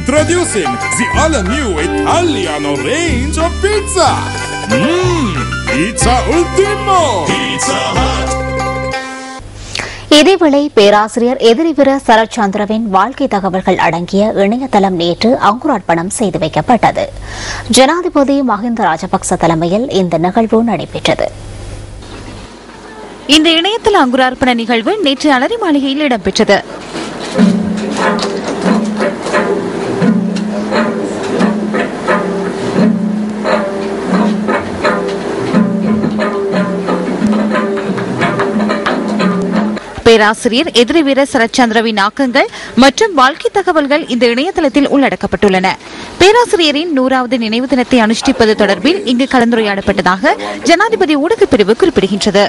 Introducing the all-new Italiano range of pizza. Pizza Ultimo. Pizza Hut. இதேவேளை பேராசிரியர் எதிரிவீர சரத்சந்திரவின் வாழ்க்கை தகவல்கள் அடங்கிய இணையதளம் நேற்று அங்குரார்ப்பணம் செய்து வைக்கப்பட்டது. ஜனாதிபதி மஹிந்த ராஜபக்ச தலைமையில் இந்த நிகழ்வு நடைபெற்றது. இந்த இணையதள அங்குரார்ப்பண நிகழ்வு நேற்று அலரி மாளிகையில் இடம்பெற்றது. பேராசிரியர் எதிரிவீர சரத்சந்திரவின் ஆக்கங்கள் மற்றும் வாழ்க்கை தகவல்கள் இந்த இணையதளத்தில் உள்ளடக்கப்பட்டுள்ளன. பேராசிரியரின் 100வது நினைவு தினத்தை அனுஷ்டிப்பது தொடர்பில் இங்கு கலந்துரையாடப்பட்டதாக ஜனாதிபதி ஊடகப் பிரிவு குறிப்பிடுகின்றது.